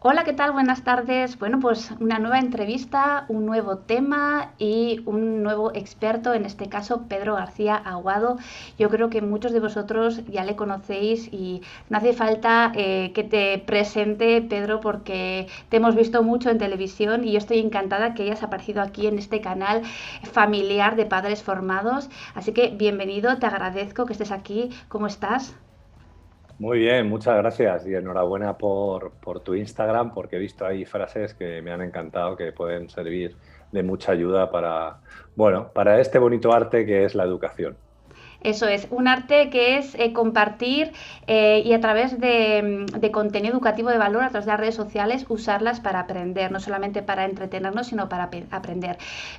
Hola, ¿qué tal? Buenas tardes. Bueno, pues una nueva entrevista, un nuevo tema y un nuevo experto, en este caso Pedro García Aguado. Yo creo que muchos de vosotros ya le conocéis y no hace falta que te presente, Pedro, porque te hemos visto mucho en televisión y yo estoy encantada que hayas aparecido aquí en este canal familiar de Padres Formados. Así que bienvenido, te agradezco que estés aquí. ¿Cómo estás? Muy bien, muchas gracias y enhorabuena por tu Instagram porque he visto ahí frases que me han encantado, que pueden servir de mucha ayuda para este bonito arte que es la educación. Eso es, un arte que es compartir y a través de contenido educativo de valor, a través de las redes sociales, usarlas para aprender, no solamente para entretenernos, sino para aprender.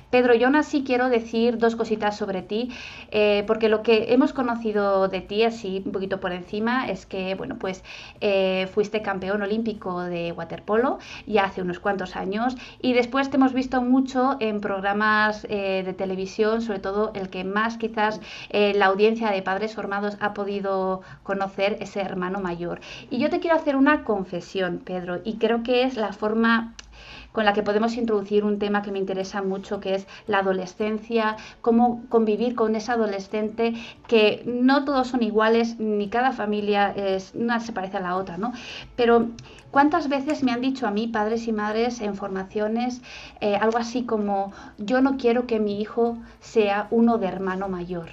Pedro, yo aún así quiero decir dos cositas sobre ti, porque lo que hemos conocido de ti, así un poquito por encima, es que, bueno, pues fuiste campeón olímpico de waterpolo ya hace unos cuantos años y después te hemos visto mucho en programas de televisión, sobre todo el que más quizás la audiencia de Padres Formados ha podido conocer ese hermano mayor. Y yo te quiero hacer una confesión, Pedro, y creo que es la forma con la que podemos introducir un tema que me interesa mucho, que es la adolescencia, cómo convivir con esa adolescente, que no todos son iguales, ni cada familia no se parece a la otra, ¿no? Pero ¿cuántas veces me han dicho a mí, padres y madres, en formaciones, algo así como, yo no quiero que mi hijo sea uno de hermano mayor?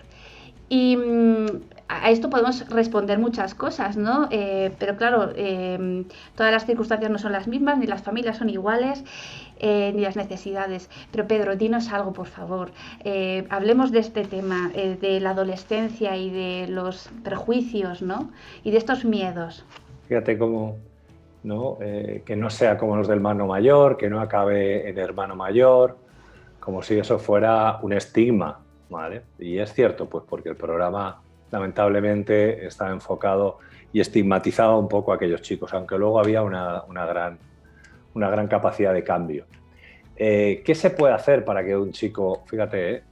Y a esto podemos responder muchas cosas, ¿no? Pero claro, todas las circunstancias no son las mismas, ni las familias son iguales, ni las necesidades. Pero Pedro, dinos algo, por favor. Hablemos de este tema, de la adolescencia y de los prejuicios, ¿no? Y de estos miedos. Fíjate cómo, ¿no? Que no sea como los del hermano mayor, que no acabe en hermano mayor, como si eso fuera un estigma, ¿vale? Y es cierto, pues porque el programa lamentablemente está enfocado y estigmatizaba un poco a aquellos chicos, aunque luego había una gran capacidad de cambio. ¿Qué se puede hacer para que un chico, fíjate,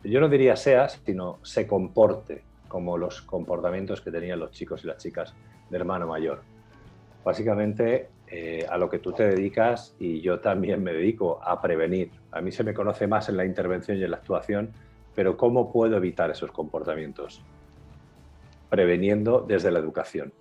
yo no diría sea, sino se comporte como los comportamientos que tenían los chicos y las chicas de hermano mayor? Básicamente, a lo que tú te dedicas y yo también me dedico a prevenir. A mí se me conoce más en la intervención y en la actuación, pero ¿cómo puedo evitar esos comportamientos? Preveniendo desde la educación.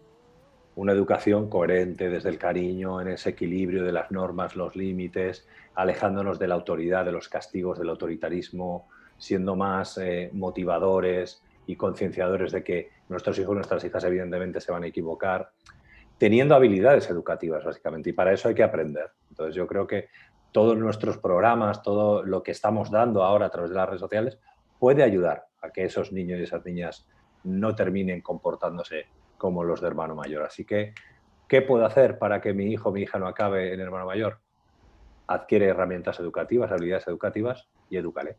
Una educación coherente desde el cariño, en ese equilibrio de las normas, los límites, alejándonos de la autoridad, de los castigos, del autoritarismo, siendo más motivadores y concienciadores de que nuestros hijos y nuestras hijas evidentemente se van a equivocar, teniendo habilidades educativas básicamente, y para eso hay que aprender. Entonces yo creo que todos nuestros programas, todo lo que estamos dando ahora a través de las redes sociales puede ayudar a que esos niños y esas niñas no terminen comportándose como los de hermano mayor. Así que, ¿qué puedo hacer para que mi hijo o mi hija no acabe en hermano mayor? Adquiere herramientas educativas, habilidades educativas y edúcale.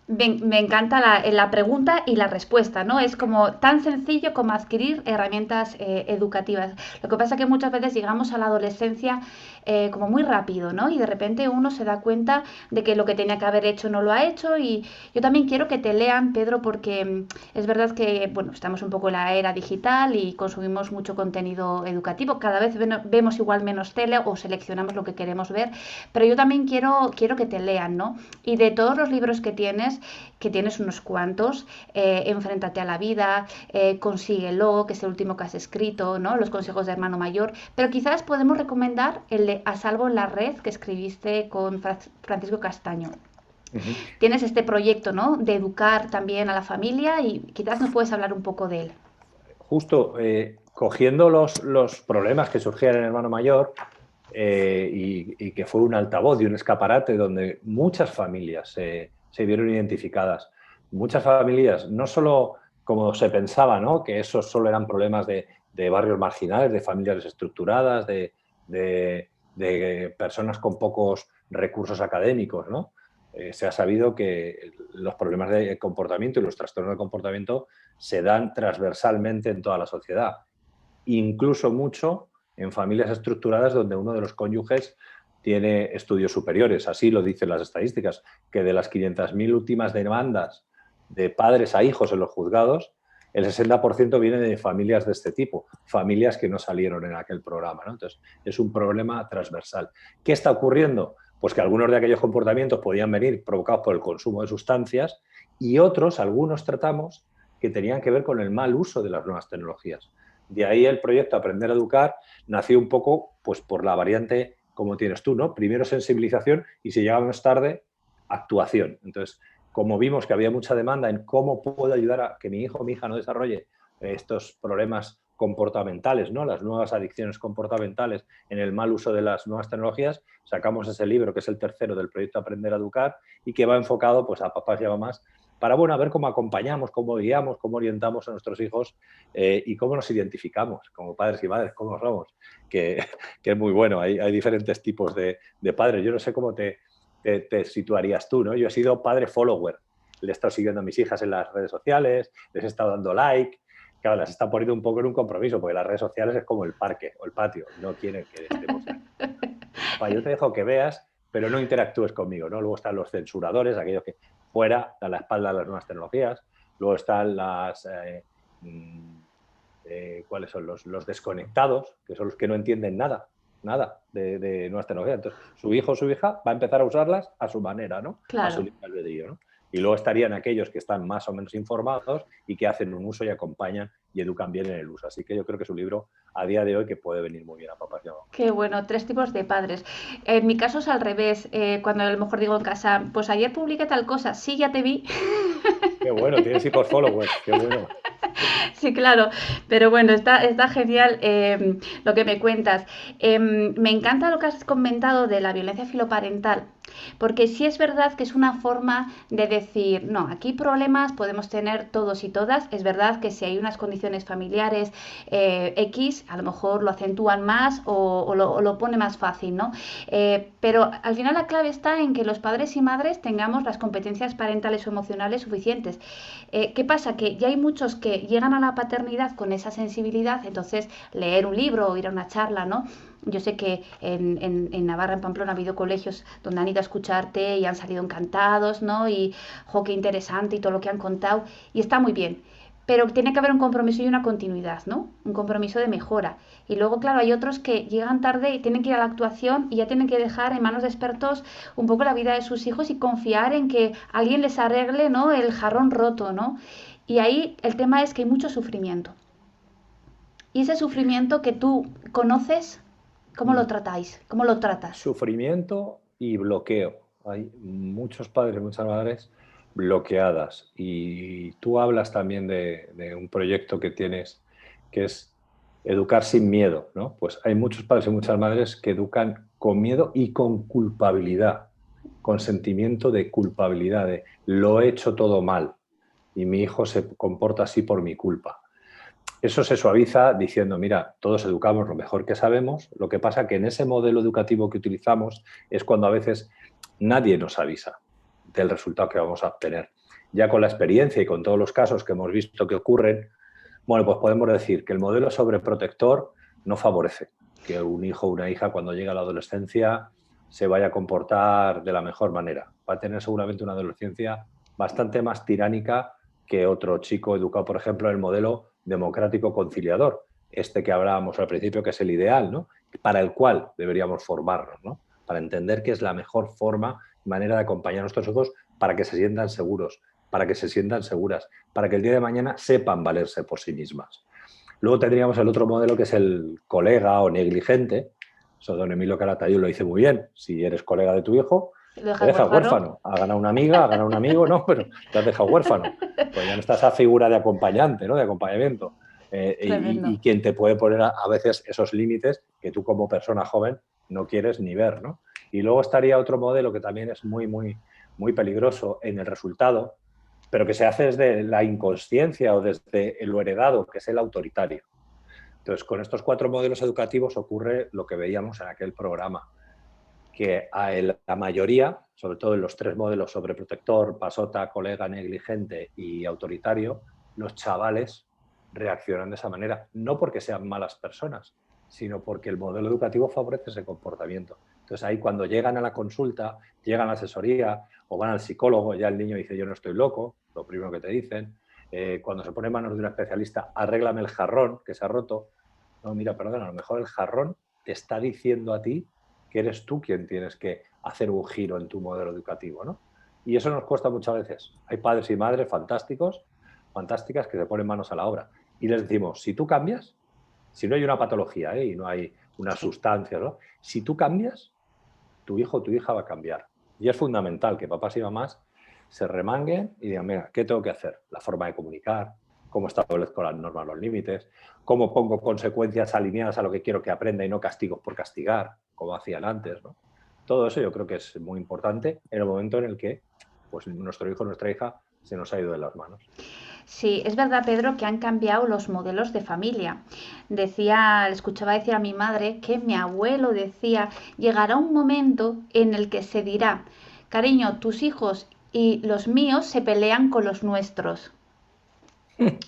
Me encanta la pregunta y la respuesta, ¿no? Es como tan sencillo como adquirir herramientas educativas. Lo que pasa es que muchas veces llegamos a la adolescencia como muy rápido, ¿no? Y de repente uno se da cuenta de que lo que tenía que haber hecho no lo ha hecho. Y yo también quiero que te lean, Pedro, porque es verdad que, bueno, estamos un poco en la era digital y consumimos mucho contenido educativo. Cada vez vemos igual menos tele o seleccionamos lo que queremos ver. Pero yo también quiero que te lean, ¿no? Y de todos los libros que tienes unos cuantos, Enfréntate a la vida, Consíguelo, que es el último que has escrito, ¿no? Los consejos de hermano mayor, pero quizás podemos recomendar el de A salvo en la red, que escribiste con Francisco Castaño. Uh -huh. Tienes este proyecto, ¿no? De educar también a la familia y quizás nos puedes hablar un poco de él. Justo cogiendo los problemas que surgían en hermano mayor, y que fue un altavoz y un escaparate donde muchas familias se vieron identificadas. Muchas familias, no solo como se pensaba, ¿no? Que esos solo eran problemas de barrios marginales, de familias desestructuradas, de personas con pocos recursos académicos, ¿no? Se ha sabido que los problemas de comportamiento y los trastornos de comportamiento se dan transversalmente en toda la sociedad, incluso mucho en familias estructuradas donde uno de los cónyuges tiene estudios superiores. Así lo dicen las estadísticas, que de las 500.000 últimas demandas de padres a hijos en los juzgados, el 60% viene de familias de este tipo, familias que no salieron en aquel programa, ¿no? Entonces, es un problema transversal. ¿Qué está ocurriendo? Pues que algunos de aquellos comportamientos podían venir provocados por el consumo de sustancias y otros, algunos tratamos, que tenían que ver con el mal uso de las nuevas tecnologías. De ahí el proyecto Aprender a Educar nació un poco pues, por la variante como tienes tú, ¿no? Primero sensibilización y si llegamos tarde, actuación. Entonces, como vimos que había mucha demanda en cómo puedo ayudar a que mi hijo o mi hija no desarrolle estos problemas comportamentales, ¿no? Las nuevas adicciones comportamentales en el mal uso de las nuevas tecnologías, sacamos ese libro que es el tercero del proyecto Aprender a Educar y que va enfocado pues, a papás y a mamás para bueno, a ver cómo acompañamos, cómo guiamos, cómo orientamos a nuestros hijos y cómo nos identificamos como padres y madres, cómo somos, que, que es muy bueno. Hay diferentes tipos de padres. Yo no sé cómo te situarías tú, ¿no? Yo he sido padre follower. Le he estado siguiendo a mis hijas en las redes sociales, les he estado dando like. Claro, las está poniendo un poco en un compromiso, porque las redes sociales es como el parque o el patio, no quieren que estemos ahí. Papá, yo te dejo que veas, pero no interactúes conmigo, ¿no? Luego están los censuradores, aquellos que fuera, dan la espalda a las nuevas tecnologías. Luego están ¿cuáles son? Los desconectados, que son los que no entienden nada de nuevas tecnologías. Entonces, su hijo o su hija va a empezar a usarlas a su manera, ¿no? A su Claro. libre albedrío, ¿no? Y luego estarían aquellos que están más o menos informados y que hacen un uso y acompañan y educan bien en el uso. Así que yo creo que es un libro a día de hoy que puede venir muy bien a papás y a mamás. Qué bueno, tres tipos de padres. En mi caso es al revés. Cuando a lo mejor digo en casa, pues ayer publiqué tal cosa, sí, ya te vi. Qué bueno, tienes hijos followers, qué bueno. Sí, claro, pero bueno, está genial lo que me cuentas. Me encanta lo que has comentado de la violencia filoparental, porque sí es verdad que es una forma de decir, no, aquí problemas podemos tener todos y todas. Es verdad que si hay unas condiciones familiares X, a lo mejor lo acentúan más o lo pone más fácil, ¿no? Pero al final la clave está en que los padres y madres tengamos las competencias parentales o emocionales suficientes. ¿Qué pasa? Que ya hay muchos que llegan a la paternidad con esa sensibilidad, entonces leer un libro o ir a una charla, ¿no? Yo sé que en Navarra, en Pamplona, ha habido colegios donde han ido a escucharte y han salido encantados, ¿no? Y, jo, qué interesante y todo lo que han contado. Y está muy bien. Pero tiene que haber un compromiso y una continuidad, ¿no? Un compromiso de mejora. Y luego, claro, hay otros que llegan tarde y tienen que ir a la actuación y ya tienen que dejar en manos de expertos un poco la vida de sus hijos y confiar en que alguien les arregle, ¿no? El jarrón roto, ¿no? Y ahí el tema es que hay mucho sufrimiento. Y ese sufrimiento que tú conoces, ¿cómo lo tratáis? ¿Cómo lo tratas? Sufrimiento y bloqueo. Hay muchos padres y muchas madres bloqueadas. Y tú hablas también de un proyecto que tienes que es educar sin miedo, ¿no? Pues hay muchos padres y muchas madres que educan con miedo y con culpabilidad, con sentimiento de culpabilidad, de lo he hecho todo mal y mi hijo se comporta así por mi culpa. Eso se suaviza diciendo, mira, todos educamos lo mejor que sabemos, lo que pasa que en ese modelo educativo que utilizamos es cuando a veces nadie nos avisa del resultado que vamos a obtener. Ya con la experiencia y con todos los casos que hemos visto que ocurren, bueno, pues podemos decir que el modelo sobreprotector no favorece que un hijo o una hija cuando llega a la adolescencia se vaya a comportar de la mejor manera. Va a tener seguramente una adolescencia bastante más tiránica que otro chico educado, por ejemplo, en el modelo democrático conciliador, este que hablábamos al principio, que es el ideal, ¿no? Para el cual deberíamos formarnos, ¿no? Para entender que es la mejor forma y manera de acompañar a nuestros hijos para que se sientan seguros, para que se sientan seguras, para que el día de mañana sepan valerse por sí mismas. Luego tendríamos el otro modelo que es el colega o negligente. Eso don Emilio Calatayud lo dice muy bien. Si eres colega de tu hijo, ¿Lo te dejas dejas huérfano? huérfano. Ha ganado una amiga, ha ganado un amigo, no, pero te has dejado huérfano. Pues ya no está esa figura de acompañante, ¿no? De acompañamiento. Tremendo. Y quien te puede poner a veces esos límites que tú como persona joven no quieres ni ver, ¿no? Y luego estaría otro modelo que también es muy peligroso en el resultado, pero que se hace desde la inconsciencia o desde lo heredado, que es el autoritario. Entonces, con estos 4 modelos educativos ocurre lo que veíamos en aquel programa, que a la mayoría, sobre todo en los 3 modelos sobreprotector, pasota, colega, negligente y autoritario, los chavales reaccionan de esa manera, no porque sean malas personas, sino porque el modelo educativo favorece ese comportamiento. Entonces ahí cuando llegan a la consulta, llegan a la asesoría o van al psicólogo, ya el niño dice yo no estoy loco, lo primero que te dicen, cuando se pone en manos de un especialista, arréglame el jarrón que se ha roto. No, mira, perdona, a lo mejor el jarrón te está diciendo a ti que eres tú quien tienes que hacer un giro en tu modelo educativo, ¿no? Y eso nos cuesta muchas veces. Hay padres y madres fantásticos, fantásticas, que se ponen manos a la obra. Y les decimos, si tú cambias, si no hay una patología, y no hay una Sí. sustancia, ¿no? Si tú cambias, tu hijo o tu hija va a cambiar. Y es fundamental que papás y mamás se remanguen y digan, mira, ¿qué tengo que hacer? La forma de comunicar, cómo establezco las normas, los límites, cómo pongo consecuencias alineadas a lo que quiero que aprenda y no castigos por castigar, como hacían antes, ¿no? Todo eso yo creo que es muy importante en el momento en el que pues, nuestro hijo o nuestra hija se nos ha ido de las manos. Sí, es verdad, Pedro, que han cambiado los modelos de familia. Decía, le escuchaba decir a mi madre que mi abuelo decía, llegará un momento en el que se dirá, cariño, tus hijos y los míos se pelean con los nuestros.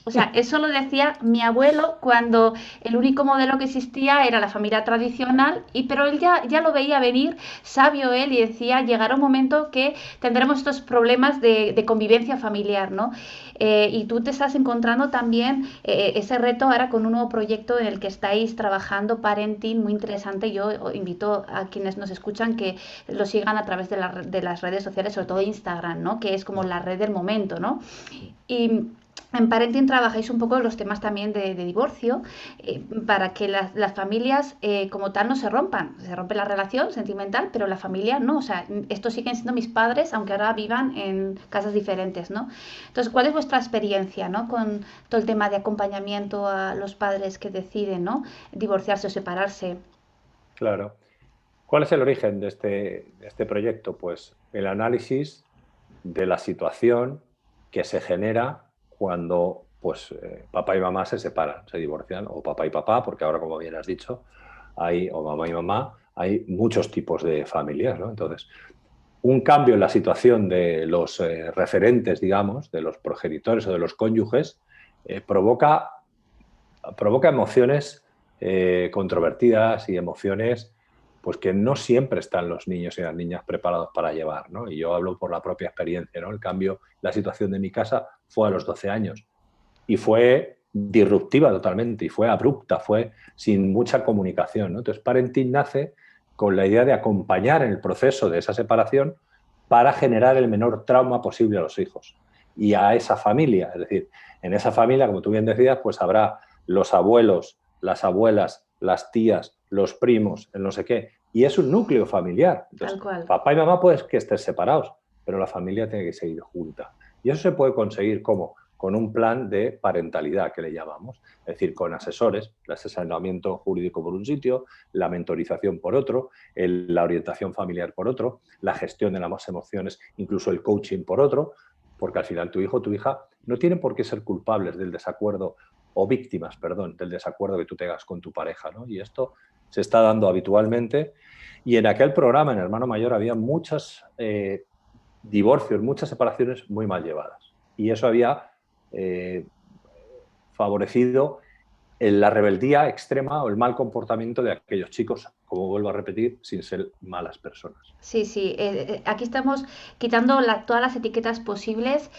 O sea, eso lo decía mi abuelo cuando el único modelo que existía era la familia tradicional, pero él ya lo veía venir, sabio él, y decía, llegará un momento que tendremos estos problemas de convivencia familiar, ¿no? Y tú te estás encontrando también ese reto ahora con un nuevo proyecto en el que estáis trabajando, Parenting, muy interesante. Yo invito a quienes nos escuchan que lo sigan a través de las redes sociales, sobre todo Instagram, ¿no? Que es como la red del momento, ¿no? Y en Parenting trabajáis un poco los temas también de divorcio, para que las familias como tal no se rompan. Se rompe la relación sentimental, pero la familia no. O sea, estos siguen siendo mis padres, aunque ahora vivan en casas diferentes, ¿no? Entonces, ¿cuál es vuestra experiencia, ¿no? Con todo el tema de acompañamiento a los padres que deciden, ¿no? Divorciarse o separarse. Claro. ¿Cuál es el origen de este proyecto? Pues el análisis de la situación que se genera cuando pues, papá y mamá se separan, se divorcian, o papá y papá, porque ahora, como bien has dicho, hay, o mamá y mamá, hay muchos tipos de familias, ¿no? Entonces, un cambio en la situación de los referentes, digamos, de los progenitores o de los cónyuges, provoca emociones controvertidas y emociones pues que no siempre están los niños y las niñas preparados para llevar, ¿no? Y yo hablo por la propia experiencia, ¿no? El cambio, la situación de mi casa fue a los 12 años y fue disruptiva totalmente y fue abrupta, fue sin mucha comunicación, ¿no? Entonces, Parenting nace con la idea de acompañar en el proceso de esa separación para generar el menor trauma posible a los hijos y a esa familia. Es decir, en esa familia, como tú bien decías, pues habrá los abuelos, las abuelas, las tías, los primos, el no sé qué. Y es un núcleo familiar. Tal Entonces, cual. papá y mamá pueden que estén separados, pero la familia tiene que seguir junta. Y eso se puede conseguir ¿cómo? Con un plan de parentalidad que le llamamos, es decir, con asesores, el asesoramiento jurídico por un sitio, la mentorización por otro, la orientación familiar por otro, la gestión de las emociones, incluso el coaching por otro, porque al final tu hijo o tu hija no tienen por qué ser culpables del desacuerdo o víctimas, perdón, del desacuerdo que tú tengas con tu pareja, ¿no? Y esto se está dando habitualmente. Y en aquel programa, en Hermano Mayor, había muchos divorcios, muchas separaciones muy mal llevadas. Y eso había favorecido la rebeldía extrema o el mal comportamiento de aquellos chicos, como vuelvo a repetir, sin ser malas personas. Sí, sí. Aquí estamos quitando todas las etiquetas posibles,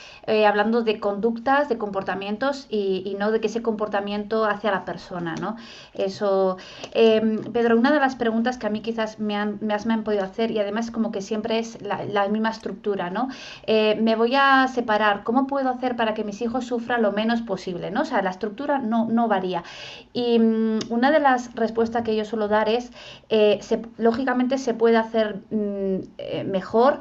hablando de conductas, de comportamientos y no de que ese comportamiento hace a la persona, ¿no? Eso. Pedro, una de las preguntas que a mí quizás me han podido hacer y además como que siempre es la misma estructura, ¿no? Me voy a separar. ¿Cómo puedo hacer para que mis hijos sufran lo menos posible, ¿no? O sea, la estructura no varía. Y una de las respuestas que yo suelo dar es, lógicamente se puede hacer mejor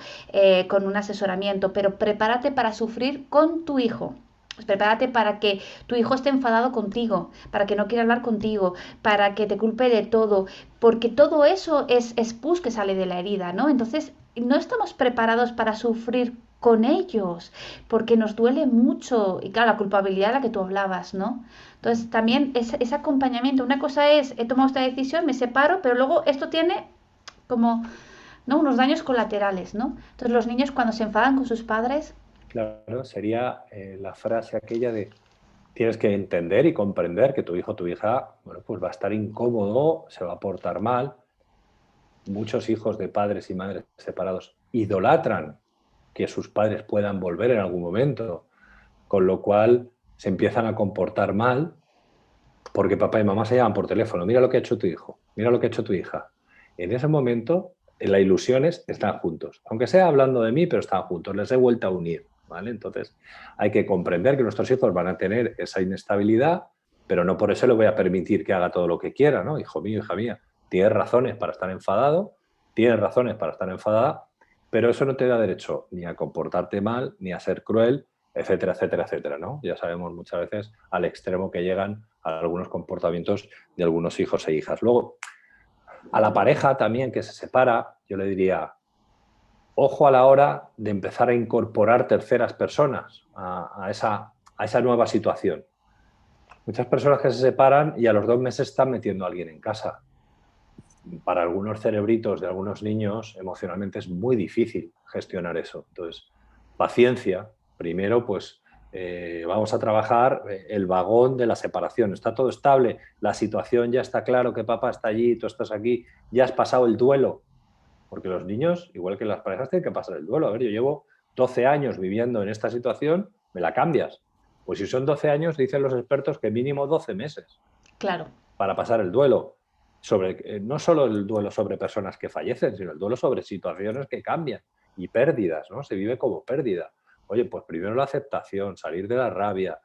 con un asesoramiento, pero prepárate para sufrir con tu hijo. Pues prepárate para que tu hijo esté enfadado contigo, para que no quiera hablar contigo, para que te culpe de todo, porque todo eso es pus que sale de la herida, ¿no? Entonces, no estamos preparados para sufrir con ellos, porque nos duele mucho, y claro, la culpabilidad de la que tú hablabas, ¿no? Entonces, también ese acompañamiento, una cosa es, he tomado esta decisión, me separo, pero luego esto tiene como, ¿no? Unos daños colaterales, ¿no? Entonces, los niños cuando se enfadan con sus padres. Claro, sería la frase aquella de tienes que entender y comprender que tu hijo o tu hija, bueno, pues va a estar incómodo, se va a portar mal. Muchos hijos de padres y madres separados idolatran que sus padres puedan volver en algún momento, con lo cual se empiezan a comportar mal porque papá y mamá se llaman por teléfono, mira lo que ha hecho tu hijo, mira lo que ha hecho tu hija. En ese momento, la ilusión es están juntos. Aunque sea hablando de mí, pero están juntos, les he vuelto a unir, ¿vale? Entonces, hay que comprender que nuestros hijos van a tener esa inestabilidad, pero no por eso le voy a permitir que haga todo lo que quiera, ¿no? Hijo mío, hija mía, tienes razones para estar enfadado, tienes razones para estar enfadada, pero eso no te da derecho ni a comportarte mal, ni a ser cruel, etcétera, etcétera, etcétera, ¿no? Ya sabemos muchas veces al extremo que llegan a algunos comportamientos de algunos hijos e hijas. Luego, a la pareja también que se separa, yo le diría, ojo a la hora de empezar a incorporar terceras personas a esa nueva situación. Muchas personas que se separan y a los 2 meses están metiendo a alguien en casa. Para algunos cerebritos de algunos niños emocionalmente es muy difícil gestionar eso. Entonces, paciencia. Primero, pues vamos a trabajar el vagón de la separación. Está todo estable, la situación ya está claro que papá está allí, tú estás aquí, ya has pasado el duelo. Porque los niños, igual que las parejas, tienen que pasar el duelo. A ver, yo llevo 12 años viviendo en esta situación, me la cambias. Pues si son 12 años, dicen los expertos que mínimo 12 meses. Claro. Para pasar el duelo. No solo el duelo sobre personas que fallecen, sino el duelo sobre situaciones que cambian y pérdidas, ¿no? Se vive como pérdida. Oye, pues primero la aceptación, salir de la rabia,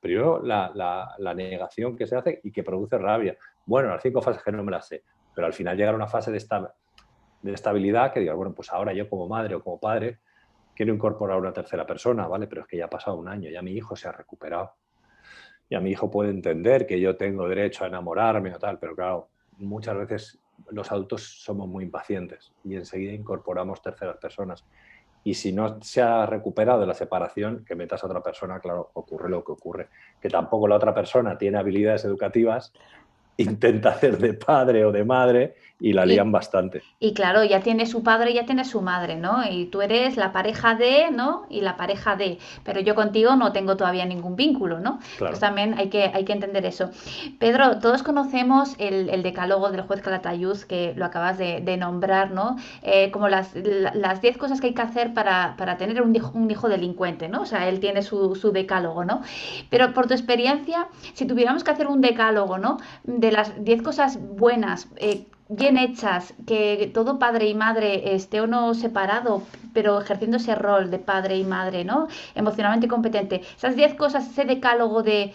primero la negación que se hace y que produce rabia. Bueno, las 5 fases que no me las sé, pero al final llegar a una fase de estabilidad que digas, bueno, pues ahora yo como madre o como padre quiero incorporar una tercera persona, ¿vale? Pero es que ya ha pasado un año, ya mi hijo se ha recuperado. Ya mi hijo puede entender que yo tengo derecho a enamorarme o tal, pero claro, muchas veces los adultos somos muy impacientes y enseguida incorporamos terceras personas. Y si no se ha recuperado de la separación, que metas a otra persona, claro, ocurre lo que ocurre. Que tampoco la otra persona tiene habilidades educativas, intenta hacer de padre o de madre y la lían bastante. Y claro, ya tiene su padre, ya tiene su madre, ¿no? Y tú eres la pareja de, ¿no? Y la pareja de, pero yo contigo no tengo todavía ningún vínculo, ¿no? Claro. Pues también hay que entender eso. Pedro, todos conocemos el decálogo del juez Calatayud, que lo acabas de nombrar, ¿no? Como las 10 cosas que hay que hacer para tener un hijo delincuente, ¿no? O sea, él tiene su decálogo, ¿no? Pero por tu experiencia, si tuviéramos que hacer un decálogo, ¿no? De las 10 cosas buenas, bien hechas, que todo padre y madre esté o no separado, pero ejerciendo ese rol de padre y madre, ¿no? Emocionalmente competente. Esas 10 cosas, ese decálogo del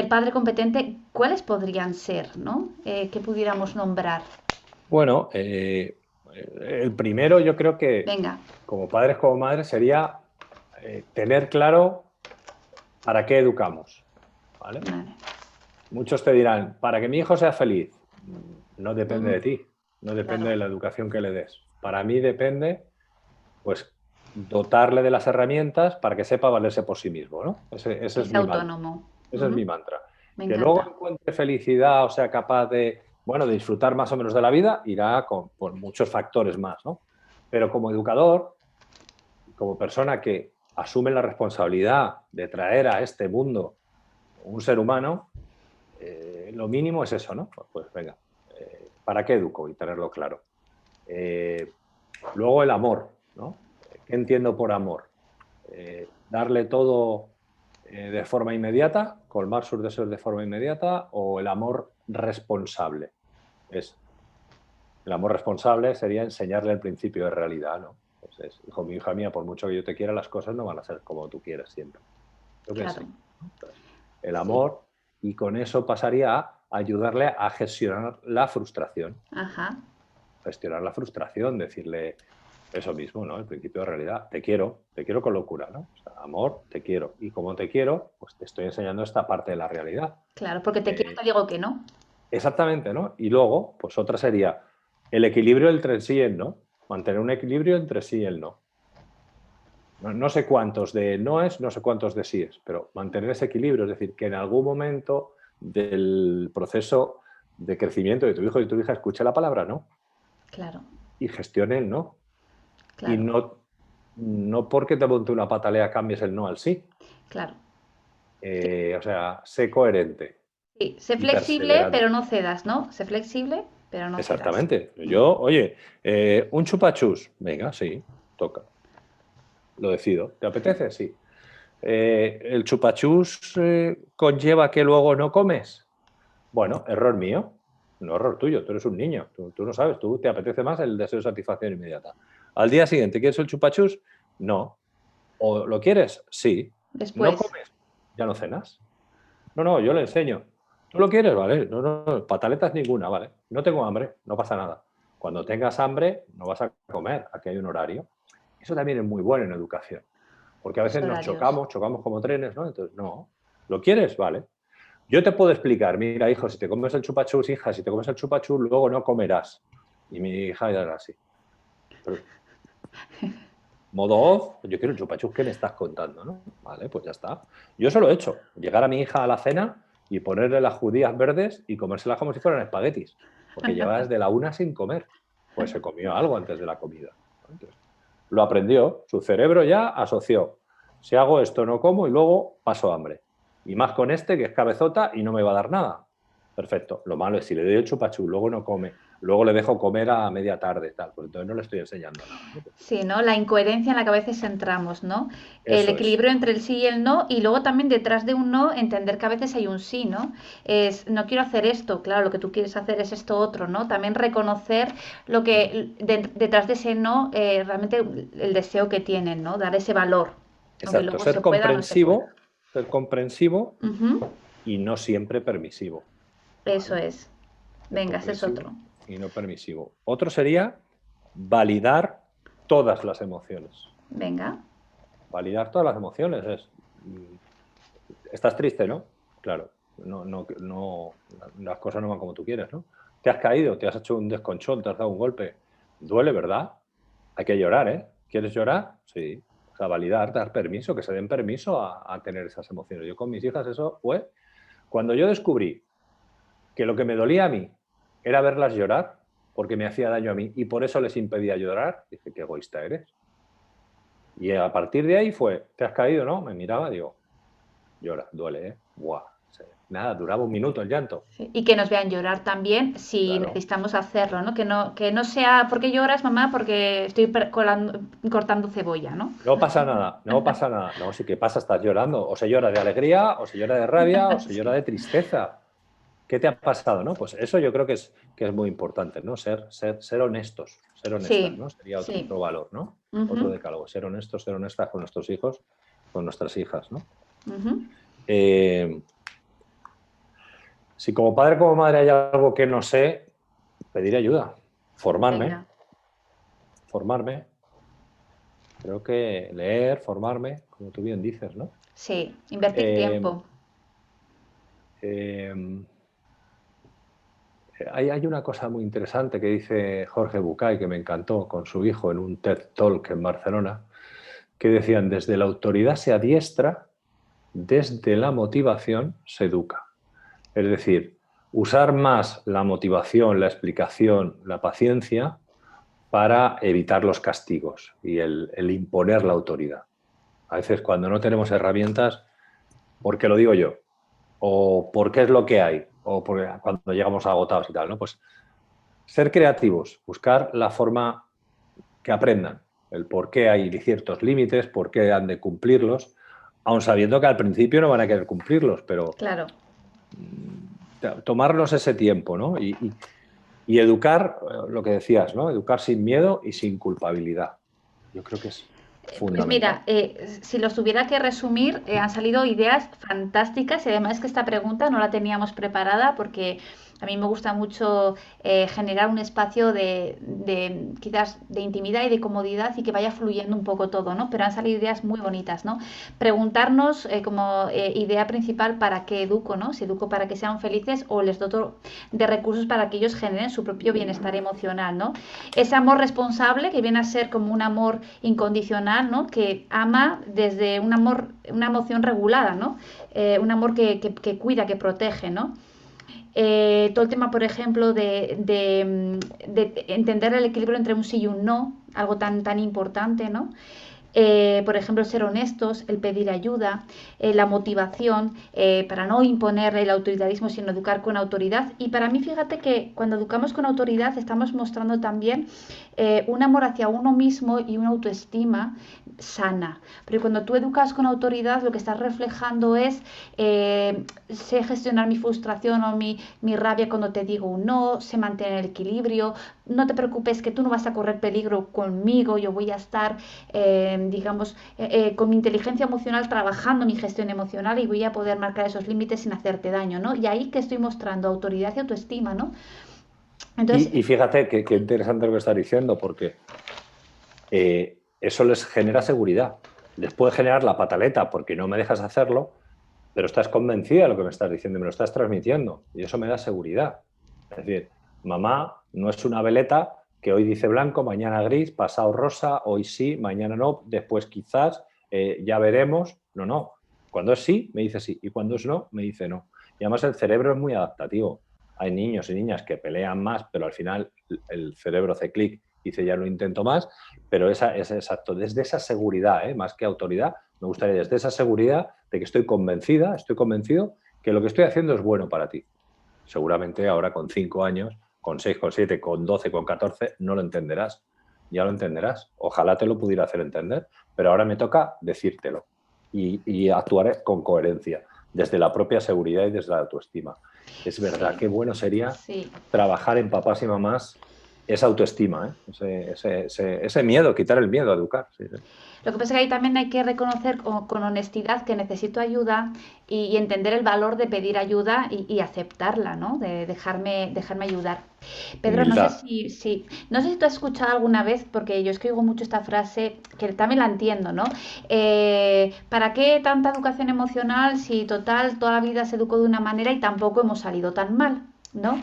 padre competente, ¿cuáles podrían ser, ¿no? Que pudiéramos nombrar. Bueno, el primero yo creo que Venga. Como padres, como madres, sería tener claro para qué educamos, ¿vale? Vale. Muchos te dirán, para que mi hijo sea feliz. No depende de ti, no depende Claro. de la educación que le des. Para mí depende, pues, dotarle de las herramientas para que sepa valerse por sí mismo, ¿no? Ese es mi autónomo. mantra. Ese es mi mantra. Me Que encanta. luego encuentre felicidad o sea capaz de disfrutar más o menos de la vida, irá por muchos factores más, ¿no? Pero como educador, como persona que asume la responsabilidad de traer a este mundo un ser humano, lo mínimo es eso, ¿no? Pues venga, ¿para qué educo? Y tenerlo claro. Luego el amor, ¿no? ¿Qué entiendo por amor? ¿Darle todo de forma inmediata, colmar sus deseos de forma inmediata, o el amor responsable? El amor responsable sería enseñarle el principio de realidad, ¿no? Entonces, hijo mío, hija mía, por mucho que yo te quiera, las cosas no van a ser como tú quieres siempre. Claro. El amor, sí. Y con eso pasaría a ayudarle a gestionar la frustración. Ajá. Gestionar la frustración, decirle eso mismo, ¿no? El principio de realidad. Te quiero con locura, ¿no? O sea, amor, te quiero. Y como te quiero, pues te estoy enseñando esta parte de la realidad. Claro, porque te quiero, te digo que no. Exactamente, ¿no? Y luego, pues otra sería el equilibrio entre el sí y el no. Mantener un equilibrio entre sí y el no. No sé cuántos de no es, no sé cuántos de sí es, pero mantener ese equilibrio, es decir, que en algún momento del proceso de crecimiento de tu hijo y tu hija escuche la palabra no. Claro. Y gestione el no. Claro. Y no porque te monte una patalea cambies el no al sí. Claro. O sea, sé coherente. Sí, sé flexible, pero no cedas, ¿no? Sé flexible, pero no cedas. Exactamente. Yo, oye, un chupachus, venga, sí, toca. Lo decido. ¿Te apetece? Sí. ¿El chupachus conlleva que luego no comes? Bueno, error mío, no error tuyo, tú eres un niño, tú no sabes, tú te apetece más el deseo de satisfacción inmediata. Al día siguiente, ¿quieres el chupachus? No. ¿O lo quieres? Sí. ¿No Después. comes? ¿Ya no cenas? No, yo le enseño. ¿Tú lo quieres? Vale. No, pataletas ninguna, vale. No tengo hambre, no pasa nada. Cuando tengas hambre, no vas a comer, aquí hay un horario. Eso también es muy bueno en educación, porque a Los veces nos horarios. chocamos como trenes, ¿no? Entonces, no. ¿Lo quieres? Vale. Yo te puedo explicar, mira, hijo, si te comes el chupachus, hija, si te comes el chupachus, luego no comerás. Y mi hija era así. Pero, modo off, yo quiero el chupachus, ¿qué me estás contando? ¿No? Vale, pues ya está. Yo eso lo he hecho. Llegar a mi hija a la cena y ponerle las judías verdes y comérselas como si fueran espaguetis. Porque lleva desde la 1 sin comer. Pues se comió algo antes de la comida. Entonces, lo aprendió, su cerebro ya asoció. Si hago esto no como y luego paso hambre. Y más con este que es cabezota y no me va a dar nada. Perfecto. Lo malo es si le doy el chupachú, luego no come, luego le dejo comer a media tarde, tal, pues entonces no le estoy enseñando nada, ¿no? Sí, ¿no? La incoherencia en la que a veces entramos, ¿no? El Eso es. equilibrio entre el sí y el no, y luego también detrás de un no entender que a veces hay un sí, ¿no? Es, no quiero hacer esto, claro, lo que tú quieres hacer es esto otro, ¿no? También reconocer lo que detrás de ese no, realmente el deseo que tienen, ¿no? Dar ese valor, aunque Exacto. luego se pueda o no se pueda. Ser comprensivo Ujú. y no siempre permisivo. Eso ¿Vale? es. Ser Venga, ese es comprensivo otro. y no permisivo. Otro sería validar todas las emociones. Venga. Validar todas las emociones es, ¿estás triste, no? Claro, las cosas no van como tú quieres, ¿no? Te has caído, te has hecho un desconchón, te has dado un golpe. Duele, ¿verdad? Hay que llorar, ¿eh? ¿Quieres llorar? Sí. O sea, validar, dar permiso, que se den permiso a tener esas emociones. Yo con mis hijas eso fue cuando yo descubrí que lo que me dolía a mí era verlas llorar porque me hacía daño a mí y por eso les impedía llorar, dije, qué egoísta eres. Y a partir de ahí fue, ¿te has caído, no? Me miraba, digo, llora, duele, ¿eh? Buah. Nada, duraba un minuto el llanto. Sí, y que nos vean llorar también si Claro. necesitamos hacerlo, ¿no? Que no sea, ¿por qué lloras, mamá? Porque estoy cortando cebolla, ¿no? No pasa nada, no pasa nada. No, sí que pasa, estás llorando. O se llora de alegría, o se llora de rabia, o se llora Sí. de tristeza. ¿Qué te ha pasado, no? Pues eso yo creo que es muy importante, ¿no? Ser honestos, ser honestas, Sí, ¿no? Sería sí. otro valor, ¿no? Otro Ujú, decálogo, ser honestos, ser honestas con nuestros hijos, con nuestras hijas, ¿no? ujú. Eh, si como padre, como madre hay algo que no sé, pedir ayuda, formarme, Venga. formarme. Creo que leer, formarme, como tú bien dices, ¿no? Sí, invertir Eh, tiempo. eh, hay una cosa muy interesante que dice Jorge Bucay, que me encantó, con su hijo en un TED Talk en Barcelona, que decían, desde la autoridad se adiestra, desde la motivación se educa. Es decir, usar más la motivación, la explicación, la paciencia para evitar los castigos y el imponer la autoridad. A veces cuando no tenemos herramientas, porque lo digo yo, o porque es lo que hay, o porque cuando llegamos agotados y tal, ¿no? Pues ser creativos, buscar la forma que aprendan, el por qué hay ciertos límites, por qué han de cumplirlos, aun sabiendo que al principio no van a querer cumplirlos, pero Claro. tomarnos ese tiempo, ¿no? Y educar, lo que decías, ¿no? Educar sin miedo y sin culpabilidad. Yo creo que es Pues fundamental. mira, si los tuviera que resumir, han salido ideas fantásticas y además que esta pregunta no la teníamos preparada porque a mí me gusta mucho generar un espacio de quizás de intimidad y de comodidad y que vaya fluyendo un poco todo, ¿no? Pero han salido ideas muy bonitas, ¿no? Preguntarnos como idea principal para qué educo, ¿no? Si educo para que sean felices o les doto de recursos para que ellos generen su propio bienestar emocional, ¿no? Ese amor responsable que viene a ser como un amor incondicional, ¿no? Que ama desde un amor, una emoción regulada, ¿no? Un amor que cuida, que protege, ¿no? Todo el tema, por ejemplo, de entender el equilibrio entre un sí y un no, algo tan importante, ¿no? por ejemplo, ser honestos, el pedir ayuda, la motivación, para no imponer el autoritarismo, sino educar con autoridad. Y para mí, fíjate que cuando educamos con autoridad estamos mostrando también un amor hacia uno mismo y una autoestima sana. Pero cuando tú educas con autoridad, lo que estás reflejando es sé gestionar mi frustración o mi rabia cuando te digo un no, sé mantener el equilibrio, no te preocupes que tú no vas a correr peligro conmigo, yo voy a estar, digamos, con mi inteligencia emocional trabajando mi gestión emocional y voy a poder marcar esos límites sin hacerte daño, ¿no? Y ahí que estoy mostrando autoridad y autoestima, ¿no? Entonces, Y fíjate qué interesante lo que estás diciendo, porque eso les genera seguridad. Les puede generar la pataleta porque no me dejas hacerlo, pero estás convencida de lo que me estás diciendo, me lo estás transmitiendo y eso me da seguridad. Es decir, mamá no es una veleta que hoy dice blanco, mañana gris, pasado rosa, hoy sí, mañana no, después quizás, ya veremos. No, no. Cuando es sí, me dice sí y cuando es no, me dice no. Y además el cerebro es muy adaptativo. Hay niños y niñas que pelean más, pero al final el cerebro hace clic y dice ya lo intento más, pero es exacto, desde esa seguridad, más que autoridad, me gustaría desde esa seguridad de que estoy convencido que lo que estoy haciendo es bueno para ti. Seguramente ahora con 5 años, con 6, con 7, con 12, con 14, no lo entenderás. Ya lo entenderás. Ojalá te lo pudiera hacer entender, pero ahora me toca decírtelo y actuar con coherencia, desde la propia seguridad y desde la autoestima. Es verdad, sí, qué bueno sería sí. trabajar en papás y mamás esa autoestima, ese miedo, quitar el miedo a educar. Sí, sí. Lo que pasa es que ahí también hay que reconocer con honestidad que necesito ayuda y entender el valor de pedir ayuda y aceptarla, ¿no? De dejarme ayudar. Pedro, Humildad. no sé si tú has escuchado alguna vez, porque yo es que oigo mucho esta frase, que también la entiendo, ¿no? ¿Para qué tanta educación emocional si total toda la vida se educó de una manera y tampoco hemos salido tan mal? ¿No?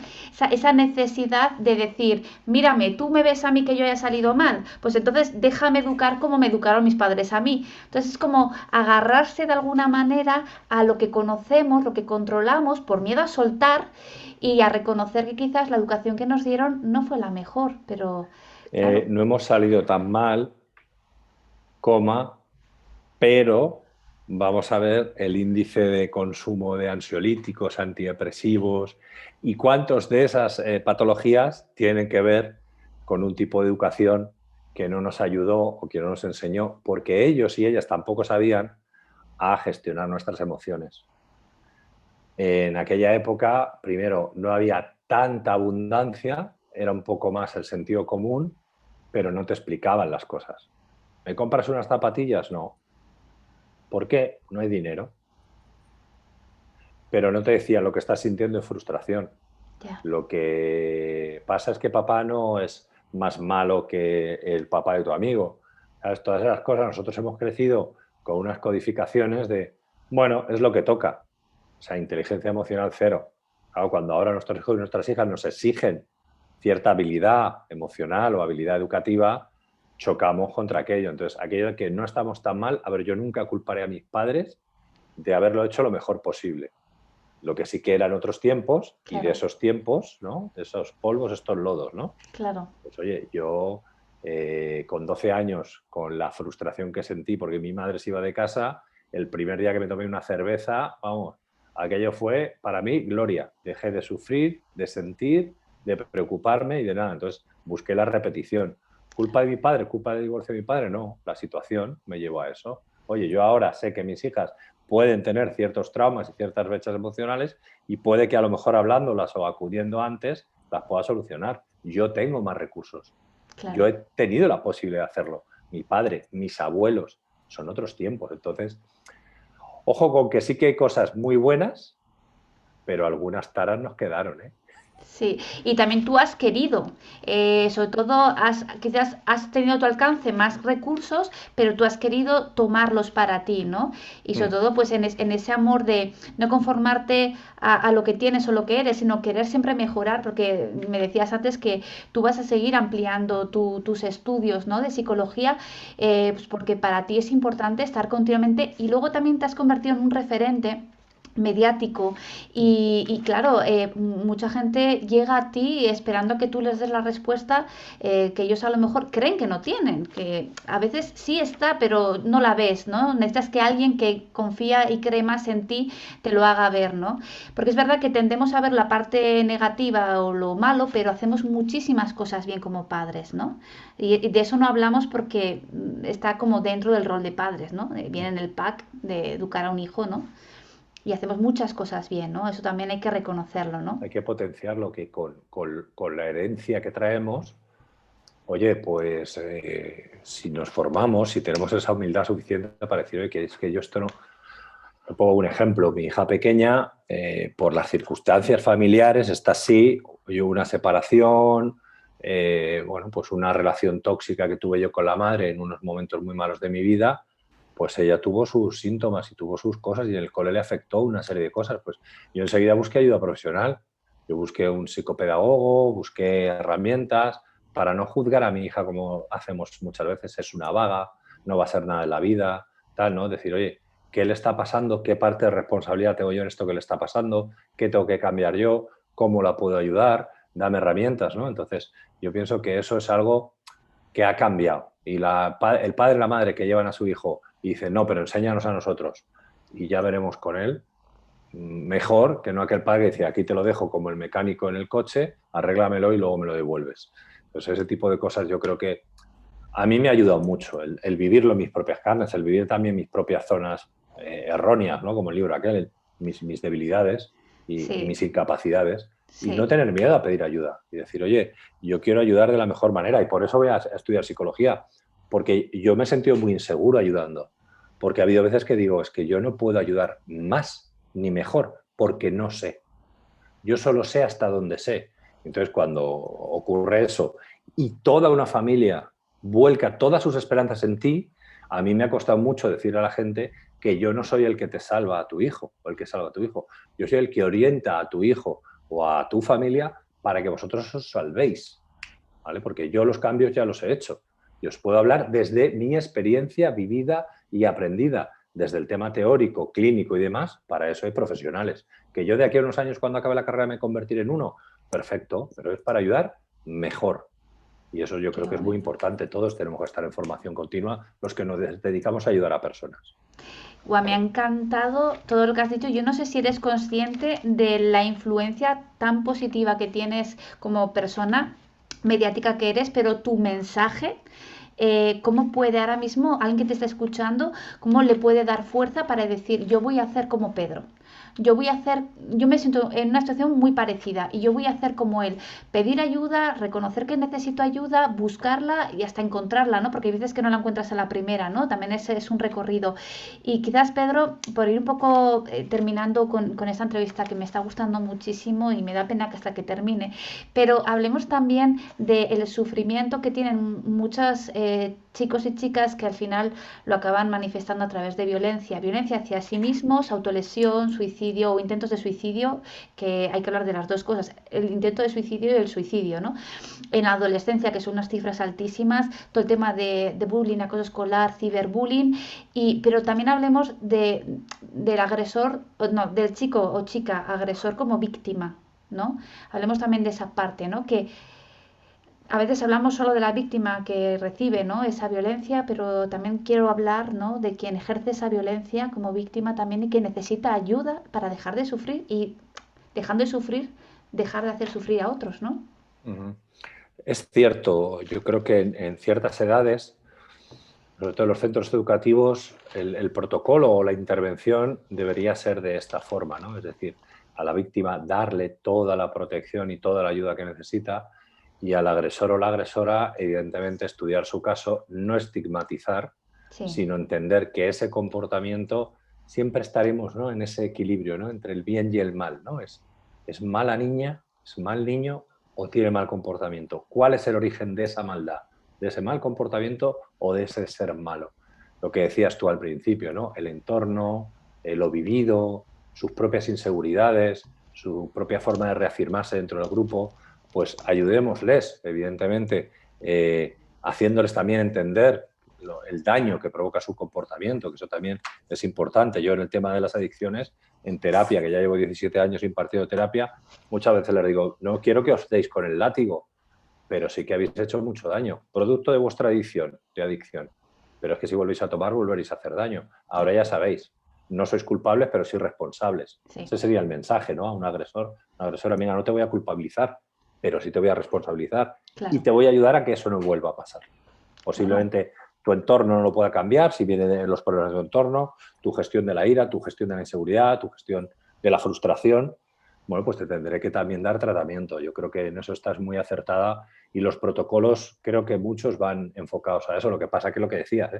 Esa necesidad de decir, mírame, tú me ves a mí que yo haya salido mal, pues entonces déjame educar como me educaron mis padres a mí. Entonces es como agarrarse de alguna manera a lo que conocemos, lo que controlamos, por miedo a soltar y a reconocer que quizás la educación que nos dieron no fue la mejor, pero claro. No hemos salido tan mal, pero vamos a ver el índice de consumo de ansiolíticos, antidepresivos y cuántos de esas patologías tienen que ver con un tipo de educación que no nos ayudó o que no nos enseñó, porque ellos y ellas tampoco sabían a gestionar nuestras emociones. En aquella época, primero, no había tanta abundancia, era un poco más el sentido común, pero no te explicaban las cosas. ¿Me compras unas zapatillas? No. ¿Por qué? No hay dinero. Pero no te decía lo que estás sintiendo es frustración. Ya. Lo que pasa es que papá no es más malo que el papá de tu amigo. ¿Sabes? Todas esas cosas, nosotros hemos crecido con unas codificaciones de, bueno, es lo que toca. O sea, inteligencia emocional cero. Claro, cuando ahora nuestros hijos y nuestras hijas nos exigen cierta habilidad emocional o habilidad educativa, chocamos contra aquello. Entonces, aquello de que no estamos tan mal, a ver, yo nunca culparé a mis padres de haberlo hecho lo mejor posible. Lo que sí que eran otros tiempos, y de Claro, esos tiempos, ¿no? De esos polvos, estos lodos, ¿no? claro. Pues oye, yo con 12 años, con la frustración que sentí porque mi madre se iba de casa, el primer día que me tomé una cerveza, vamos, aquello fue para mí gloria. Dejé de sufrir, de sentir, de preocuparme y de nada. Entonces busqué la repetición. ¿Culpa de mi padre? ¿Culpa del divorcio de mi padre? No, la situación me llevó a eso. Oye, yo ahora sé que mis hijas pueden tener ciertos traumas y ciertas brechas emocionales y puede que a lo mejor hablándolas o acudiendo antes las pueda solucionar. Yo tengo más recursos. Yo Claro. he tenido la posibilidad de hacerlo. Mi padre, mis abuelos, son otros tiempos. Entonces, ojo con que sí que hay cosas muy buenas, pero algunas taras nos quedaron, ¿eh? Sí, y también tú has querido, sobre todo quizás has tenido a tu alcance más recursos, pero tú has querido tomarlos para ti, ¿no? Y sobre Mm. todo pues en ese amor de no conformarte a lo que tienes o lo que eres, sino querer siempre mejorar, porque me decías antes que tú vas a seguir ampliando tus estudios, ¿no? De psicología, pues porque para ti es importante estar continuamente y luego también te has convertido en un referente mediático y claro, mucha gente llega a ti esperando que tú les des la respuesta que ellos a lo mejor creen que no tienen, que a veces sí está, pero no la ves, ¿no? Necesitas que alguien que confía y cree más en ti te lo haga ver, ¿no? Porque es verdad que tendemos a ver la parte negativa o lo malo, pero hacemos muchísimas cosas bien como padres, ¿no? Y de eso no hablamos porque está como dentro del rol de padres, ¿no? Viene en el pack de educar a un hijo, ¿no? Y hacemos muchas cosas bien, ¿no? Eso también hay que reconocerlo, ¿no? Hay que potenciar lo que con la herencia que traemos, oye, pues si nos formamos, si tenemos esa humildad suficiente para decir, oye, que es que yo esto no... Te pongo un ejemplo, mi hija pequeña, por las circunstancias familiares, está así, yo una separación, bueno, pues una relación tóxica que tuve yo con la madre en unos momentos muy malos de mi vida, pues ella tuvo sus síntomas y tuvo sus cosas y en el cole le afectó una serie de cosas. Pues yo enseguida busqué ayuda profesional, yo busqué un psicopedagogo, busqué herramientas para no juzgar a mi hija como hacemos muchas veces, es una vaga, no va a ser nada en la vida, tal, ¿no? Decir, oye, ¿qué le está pasando? ¿Qué parte de responsabilidad tengo yo en esto que le está pasando? ¿Qué tengo que cambiar yo? ¿Cómo la puedo ayudar? Dame herramientas, ¿no? Entonces, yo pienso que eso es algo que ha cambiado. Y el padre y la madre que llevan a su hijo y dicen, no, pero enséñanos a nosotros y ya veremos con él, mejor que no aquel padre que dice, aquí te lo dejo como el mecánico en el coche, arréglamelo y luego me lo devuelves. Entonces, ese tipo de cosas yo creo que a mí me ha ayudado mucho el vivirlo en mis propias carnes, el vivir también mis propias zonas erróneas, ¿no? Como el libro aquel, mis debilidades y Sí, mis incapacidades, y no sí. tener miedo a pedir ayuda y decir, oye, yo quiero ayudar de la mejor manera y por eso voy a estudiar psicología, porque yo me he sentido muy inseguro ayudando, porque ha habido veces que digo, es que yo no puedo ayudar más ni mejor, porque no sé. Yo solo sé hasta donde sé. Entonces, cuando ocurre eso y toda una familia vuelca todas sus esperanzas en ti, a mí me ha costado mucho decir a la gente que yo no soy el que te salva a tu hijo o el que salva a tu hijo. Yo soy el que orienta a tu hijo o a tu familia para que vosotros os salvéis, ¿vale? Porque yo los cambios ya los he hecho. Y os puedo hablar desde mi experiencia vivida y aprendida, desde el tema teórico, clínico y demás. Para eso hay profesionales. Que yo de aquí a unos años, cuando acabe la carrera, me convertiré en uno, perfecto, pero es para ayudar mejor. Y eso yo Qué creo que es muy bonito. importante. Todos tenemos que estar en formación continua, los que nos dedicamos a ayudar a personas. Guau, me ha encantado todo lo que has dicho. Yo no sé si eres consciente de la influencia tan positiva que tienes como persona mediática que eres, pero tu mensaje, cómo puede ahora mismo alguien que te está escuchando, cómo le puede dar fuerza para decir, yo voy a hacer como Pedro. Yo voy a hacer, yo me siento en una situación muy parecida y yo voy a hacer como él, pedir ayuda, reconocer que necesito ayuda, buscarla y hasta encontrarla, ¿no? Porque hay veces que no la encuentras a la primera, ¿no? También ese es un recorrido. Y quizás, Pedro, por ir un poco terminando con esta entrevista que me está gustando muchísimo y me da pena que hasta que termine, pero hablemos también del sufrimiento que tienen muchos chicos y chicas que al final lo acaban manifestando a través de violencia, violencia hacia sí mismos, autolesión, suicidio o intentos de suicidio, que hay que hablar de las dos cosas, el intento de suicidio y el suicidio, ¿no? En la adolescencia, que son unas cifras altísimas, todo el tema de bullying, acoso escolar, ciberbullying, pero también hablemos del agresor, no, del chico o chica agresor como víctima, ¿no? Hablemos también de esa parte, ¿no? Que a veces hablamos solo de la víctima que recibe, ¿no?, esa violencia, pero también quiero hablar, ¿no?, de quien ejerce esa violencia como víctima también y que necesita ayuda para dejar de sufrir y dejando de sufrir, dejar de hacer sufrir a otros, ¿no? Uh-huh. Es cierto, yo creo que en ciertas edades, sobre todo en los centros educativos, el protocolo o la intervención debería ser de esta forma, ¿no? Es decir, a la víctima darle toda la protección y toda la ayuda que necesita y al agresor o la agresora, evidentemente, estudiar su caso, no estigmatizar, Sí, sino entender que ese comportamiento siempre estaremos, ¿no?, en ese equilibrio, ¿no?, entre el bien y el mal, ¿no? ¿Es mala niña, es mal niño o tiene mal comportamiento? ¿Cuál es el origen de esa maldad? ¿De ese mal comportamiento o de ese ser malo? Lo que decías tú al principio, ¿no? El entorno, lo vivido, sus propias inseguridades, su propia forma de reafirmarse dentro del grupo, pues ayudémosles, evidentemente, haciéndoles también entender el daño que provoca su comportamiento, que eso también es importante. Yo en el tema de las adicciones, en terapia, que ya llevo 17 años impartiendo terapia, muchas veces les digo, no quiero que os deis con el látigo, pero sí que habéis hecho mucho daño, producto de vuestra adicción. Pero es que si volvéis a tomar, volveréis a hacer daño. Ahora ya sabéis, no sois culpables, pero sí responsables. Sí. Ese sería el mensaje, ¿no? A un agresor. Una agresora, mira, no te voy a culpabilizar, pero sí te voy a responsabilizar. Claro. Y te voy a ayudar a que eso no vuelva a pasar. Posiblemente tu entorno no lo pueda cambiar, si vienen de los problemas de tu entorno, tu gestión de la ira, tu gestión de la inseguridad, tu gestión de la frustración. Bueno, pues te tendré que también dar tratamiento. Yo creo que en eso estás muy acertada y los protocolos creo que muchos van enfocados a eso. Lo que pasa que lo que decías,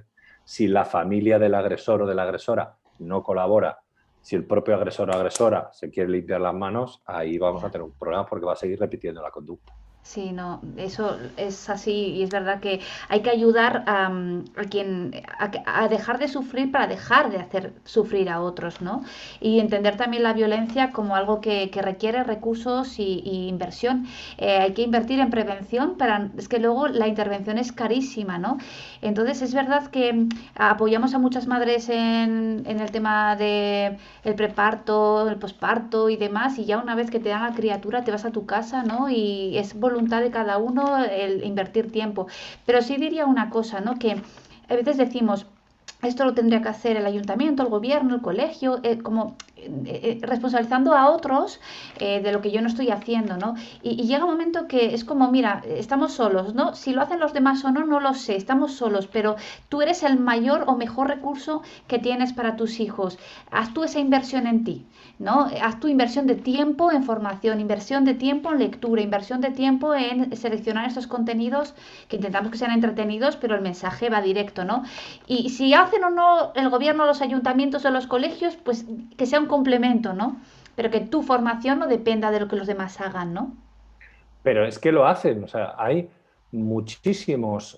si la familia del agresor o de la agresora no colabora, si el propio agresor o agresora se quiere limpiar las manos, ahí vamos a tener un problema porque va a seguir repitiendo la conducta. Sí, no, eso es así y es verdad que hay que ayudar a dejar de sufrir para dejar de hacer sufrir a otros, ¿no? Y entender también la violencia como algo que requiere recursos y inversión. Hay que invertir en prevención, es que luego la intervención es carísima, ¿no? Entonces es verdad que apoyamos a muchas madres en el tema de el preparto, el posparto y demás, y ya una vez que te dan la criatura te vas a tu casa, ¿no? Y es voluntad de cada uno el invertir tiempo. Pero sí diría una cosa, ¿no? Que a veces decimos, esto lo tendría que hacer el ayuntamiento, el gobierno, el colegio, responsabilizando a otros de lo que yo no estoy haciendo, ¿no? Y llega un momento que es como, mira, estamos solos, ¿no? Si lo hacen los demás o no, no lo sé, estamos solos, pero tú eres el mayor o mejor recurso que tienes para tus hijos. Haz tú esa inversión en ti, ¿no? Haz tu inversión de tiempo en formación, inversión de tiempo en lectura, inversión de tiempo en seleccionar estos contenidos que intentamos que sean entretenidos, pero el mensaje va directo, ¿no? Y si hacen o no el gobierno, los ayuntamientos o los colegios, pues que sea un complemento, ¿no? Pero que tu formación no dependa de lo que los demás hagan, ¿no? Pero es que lo hacen, o sea, hay muchísimas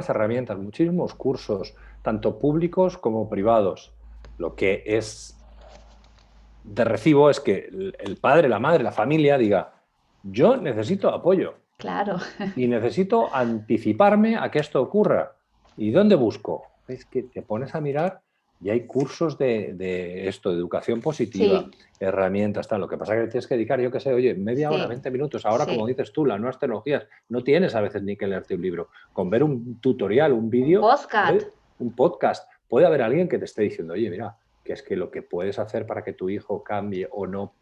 herramientas, muchísimos cursos, tanto públicos como privados. Lo que es de recibo es que el padre, la madre, la familia diga, yo necesito apoyo. Claro. Y necesito anticiparme a que esto ocurra. ¿Y dónde busco? Es que te pones a mirar y hay cursos de esto, de educación positiva, Sí. herramientas, tal. Lo que pasa es que tienes que dedicar, yo qué sé, oye, media hora, Sí. 20 minutos. Ahora, Sí. como dices tú, las nuevas tecnologías, no tienes a veces ni que leerte un libro. Con ver un tutorial, un Un vídeo, podcast. un podcast, puede haber alguien que te esté diciendo, oye, mira, que es que lo que puedes hacer para que tu hijo cambie o no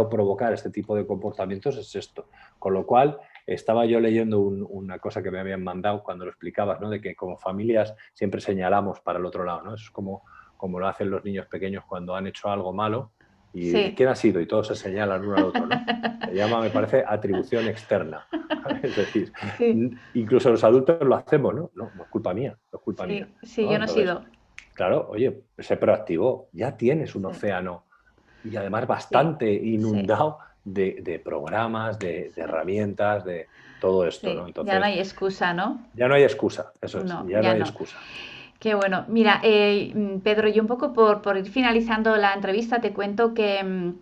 provocar este tipo de comportamientos es esto. Con lo cual, estaba yo leyendo una cosa que me habían mandado cuando lo explicabas, ¿no? De que como familias siempre señalamos para el otro lado, ¿no? Es como lo hacen los niños pequeños cuando han hecho algo malo y Sí. ¿quién ha sido? Y todos se señalan uno al otro, ¿no? Se llama, me parece, atribución externa. Es decir, Sí. incluso los adultos lo hacemos, ¿no? No, no es culpa mía, no es culpa mía, Sí. Sí, ¿no? yo no he Entonces, sido. claro, oye, sé proactivo, ya tienes un Sí. océano y además Sí. bastante Sí. inundado de programas, de Sí. herramientas, de todo esto, ¿no? Sí. Ya no Entonces, hay excusa, ¿no? ya no hay excusa, eso es, No, ya no ya hay no. excusa. Qué bueno. Mira, Pedro, y un poco por ir finalizando la entrevista, te cuento que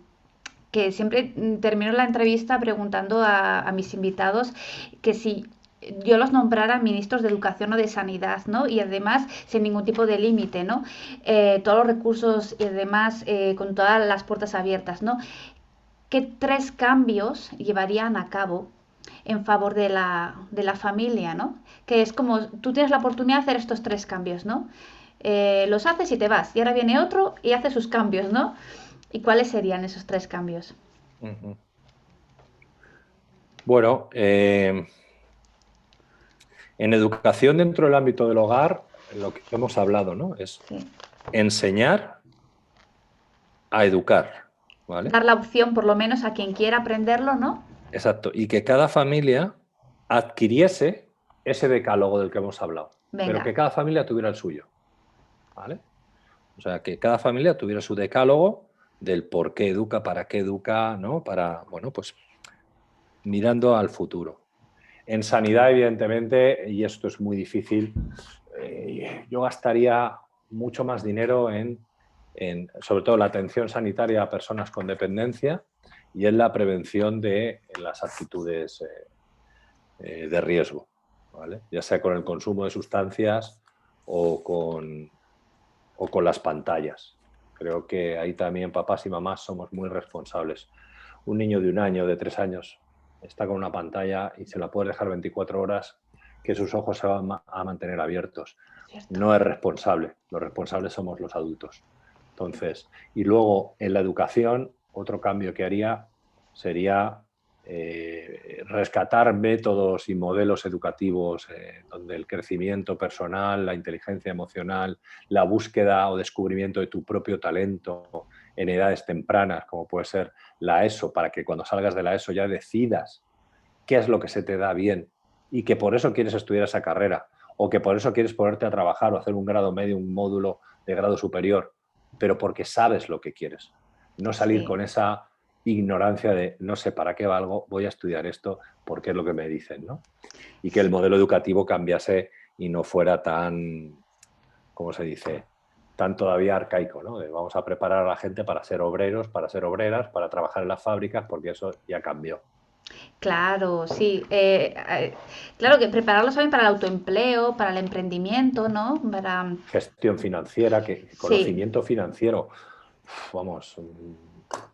siempre termino la entrevista preguntando a mis invitados que si yo los nombrara ministros de Educación o de Sanidad, ¿no? Y además sin ningún tipo de límite, ¿no? Todos los recursos y además con todas las puertas abiertas, ¿no? ¿Qué 3 cambios llevarían a cabo en favor de la familia, ¿no? Que es como tú tienes la oportunidad de hacer estos 3 cambios, ¿no? Los haces y te vas. Y ahora viene otro y hace sus cambios, ¿no? ¿Y cuáles serían esos 3 cambios? Uh-huh. Bueno, en educación dentro del ámbito del hogar, lo que hemos hablado, ¿no? Es Sí. enseñar a educar, ¿vale? Dar la opción por lo menos a quien quiera aprenderlo, ¿no? Exacto, y que cada familia adquiriese ese decálogo del que hemos hablado, pero Venga. que cada familia tuviera el suyo, ¿vale? O sea, que cada familia tuviera su decálogo del por qué educa, para qué educa, ¿no? Para, bueno, pues mirando al futuro. En sanidad, evidentemente, y esto es muy difícil, yo gastaría mucho más dinero en, sobre todo, la atención sanitaria a personas con dependencia y en la prevención de las actitudes de riesgo, ¿vale? Ya sea con el consumo de sustancias o con las pantallas. Creo que ahí también papás y mamás somos muy responsables. Un niño de 1 año, de 3 años, está con una pantalla y se la puede dejar 24 horas, que sus ojos se van a mantener abiertos. Cierto. No es responsable, los responsables somos los adultos. Entonces, y luego en la educación, otro cambio que haría sería rescatar métodos y modelos educativos donde el crecimiento personal, la inteligencia emocional, la búsqueda o descubrimiento de tu propio talento en edades tempranas, como puede ser la ESO, para que cuando salgas de la ESO ya decidas qué es lo que se te da bien y que por eso quieres estudiar esa carrera o que por eso quieres ponerte a trabajar o hacer un grado medio, un módulo de grado superior, pero porque sabes lo que quieres. No salir Sí. con esa ignorancia de no sé para qué valgo, voy a estudiar esto porque es lo que me dicen, ¿no? Y que el modelo educativo cambiase y no fuera tan, ¿cómo se dice?, tan todavía arcaico, ¿no? De vamos a preparar a la gente para ser obreros, para ser obreras, para trabajar en las fábricas, porque eso ya cambió. Claro, sí. Claro que prepararlos también para el autoempleo, para el emprendimiento, ¿no? Para... Gestión financiera, Sí, conocimiento financiero. Vamos,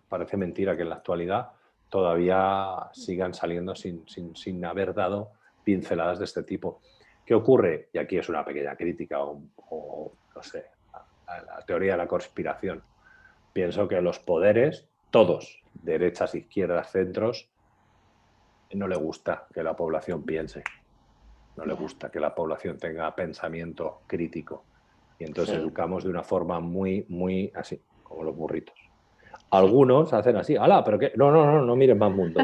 parece mentira que en la actualidad todavía sigan saliendo sin haber dado pinceladas de este tipo. ¿Qué ocurre? Y aquí es una pequeña crítica o no sé, a la teoría de la conspiración. Pienso que los poderes, todos, derechas, izquierdas, centros, no le gusta que la población piense, no le ya, gusta que la población tenga pensamiento crítico. Y entonces sí, educamos de una forma muy, muy así, como los burritos. sí. Algunos hacen así, ¡hala! ¿Pero qué? No, no, no, no mires más mundo.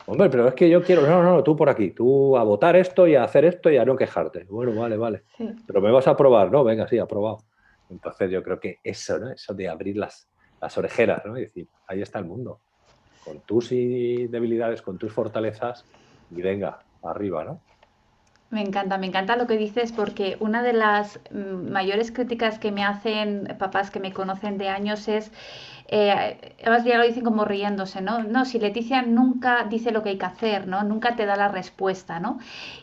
Hombre, pero es que yo quiero, no, no, tú por aquí, tú a votar esto y a hacer esto y a no quejarte. Bueno, vale, vale. Sí. Pero me vas a aprobar, ¿no? Venga, sí, aprobado. Entonces yo creo que eso, ¿no? Eso de abrir las orejeras, ¿no? Y decir, ahí está el mundo, con tus debilidades, con tus fortalezas, y venga, arriba, ¿no? Me encanta lo que dices porque una de las mayores críticas que me hacen papás que me conocen de años es, además ya lo dicen como riéndose, ¿no? No, si Leticia nunca dice lo que hay que hacer, ¿no? Nunca te da la respuesta, ¿no?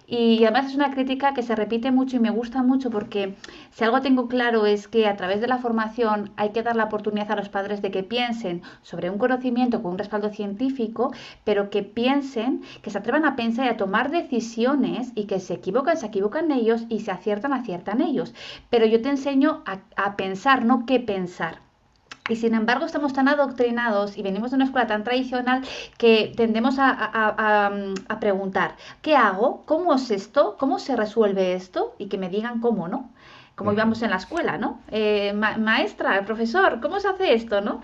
Y además es una crítica que se repite mucho y me gusta mucho porque si algo tengo claro es que a través de la formación hay que dar la oportunidad a los padres de que piensen sobre un conocimiento con un respaldo científico, pero que piensen, que se atrevan a pensar y a tomar decisiones y que se equivocan ellos y se aciertan ellos. Pero yo te enseño a pensar, no qué pensar. Y sin embargo estamos tan adoctrinados y venimos de una escuela tan tradicional que tendemos a preguntar, ¿qué hago? ¿Cómo es esto? ¿Cómo se resuelve esto? Y que me digan cómo, ¿no? Como Ujú. íbamos en la escuela, ¿no? Maestra, profesor, ¿cómo se hace esto, no?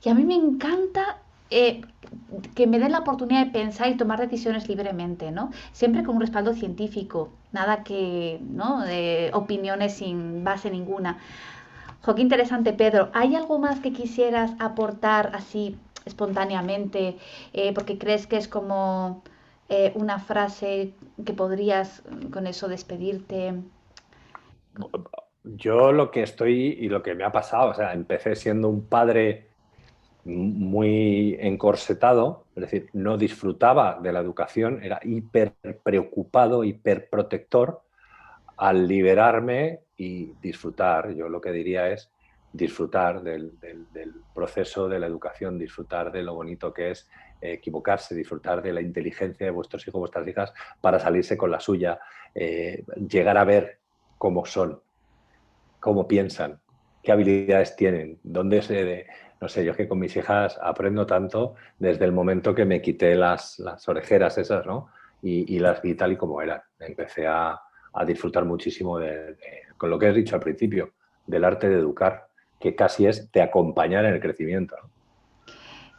Y a mí me encanta que me den la oportunidad de pensar y tomar decisiones libremente, ¿no? Siempre con un respaldo científico, nada que, ¿no? De opiniones sin base ninguna. Jo, qué interesante, Pedro. ¿Hay algo más que quisieras aportar así espontáneamente? Porque crees que es como una frase que podrías con eso despedirte. Yo lo que estoy y lo que me ha pasado, o sea, empecé siendo un padre muy encorsetado, es decir, no disfrutaba de la educación, era hiper preocupado, hiper protector. Al liberarme y disfrutar, yo lo que diría es disfrutar del proceso de la educación, disfrutar de lo bonito que es equivocarse, disfrutar de la inteligencia de vuestros hijos, vuestras hijas, para salirse con la suya, llegar a ver cómo son, cómo piensan, qué habilidades tienen, dónde se... No sé, yo es que con mis hijas aprendo tanto desde el momento que me quité las orejeras esas, ¿no? Y las vi tal y como eran. Empecé a disfrutar muchísimo con lo que has dicho al principio, del arte de educar, que casi es de acompañar en el crecimiento, ¿no?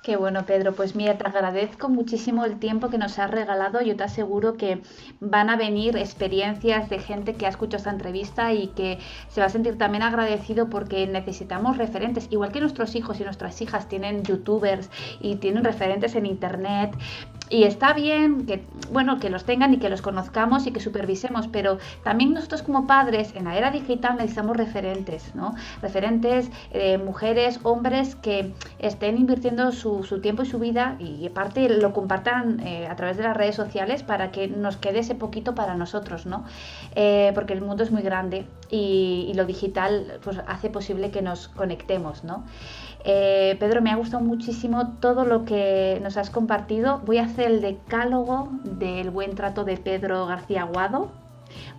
Qué bueno, Pedro. Pues mira, te agradezco muchísimo el tiempo que nos has regalado. Yo te aseguro que van a venir experiencias de gente que ha escuchado esta entrevista y que se va a sentir también agradecido porque necesitamos referentes. Igual que nuestros hijos y nuestras hijas tienen youtubers y tienen referentes en internet. Y está bien que, bueno, que los tengan y que los conozcamos y que supervisemos, pero también nosotros como padres en la era digital necesitamos referentes, ¿no? Referentes, mujeres, hombres que estén invirtiendo su tiempo y su vida y aparte lo compartan a través de las redes sociales para que nos quede ese poquito para nosotros, ¿no? Porque el mundo es muy grande y lo digital pues hace posible que nos conectemos, ¿no? Pedro, me ha gustado muchísimo todo lo que nos has compartido. Voy a hacer el decálogo del buen trato de Pedro García Aguado.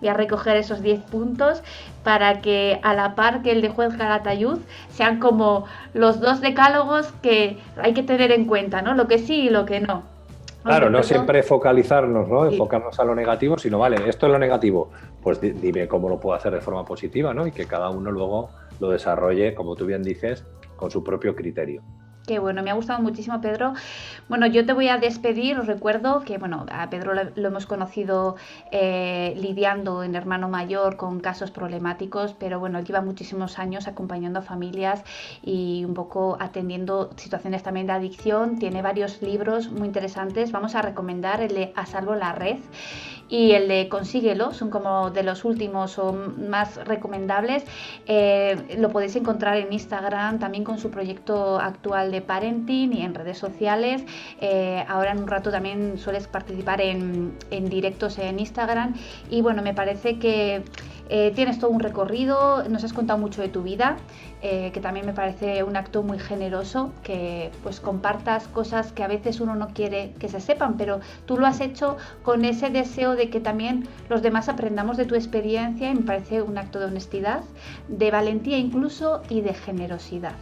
Voy a recoger esos 10 puntos para que a la par que el de Juez Calatayud sean como los 2 decálogos que hay que tener en cuenta, ¿no? Lo que sí y lo que no. Claro, no siempre focalizarnos, ¿no? Sí. Enfocarnos a lo negativo, sino, vale, esto es lo negativo, pues dime cómo lo puedo hacer de forma positiva, ¿no? Y que cada uno luego lo desarrolle, como tú bien dices, con su propio criterio. Qué bueno, me ha gustado muchísimo, Pedro. Bueno, yo te voy a despedir. Os recuerdo que, bueno, a Pedro lo hemos conocido lidiando en Hermano Mayor con casos problemáticos, pero bueno, él lleva muchísimos años acompañando a familias y un poco atendiendo situaciones también de adicción. Tiene varios libros muy interesantes. Vamos a recomendar el de A Salvo la Red y el de Consíguelo, son como de los últimos o más recomendables. Lo podéis encontrar en Instagram, también con su proyecto actual de parenting y en redes sociales. Ahora en un rato también sueles participar en directos en Instagram y bueno, me parece que tienes todo un recorrido, nos has contado mucho de tu vida, que también me parece un acto muy generoso, que pues compartas cosas que a veces uno no quiere que se sepan, pero tú lo has hecho con ese deseo de que también los demás aprendamos de tu experiencia y me parece un acto de honestidad, de valentía incluso y de generosidad.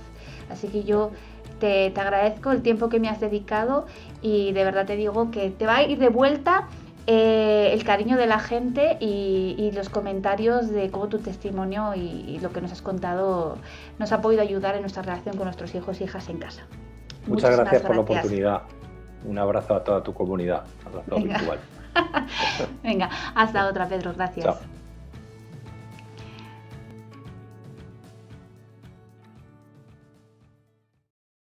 Así que yo te agradezco el tiempo que me has dedicado y de verdad te digo que te va a ir de vuelta el cariño de la gente y los comentarios de cómo tu testimonio y lo que nos has contado nos ha podido ayudar en nuestra relación con nuestros hijos e hijas en casa. Muchas gracias por la oportunidad. Un abrazo a toda tu comunidad. Abrazo virtual. Venga, hasta otra, Pedro. Gracias. Chao.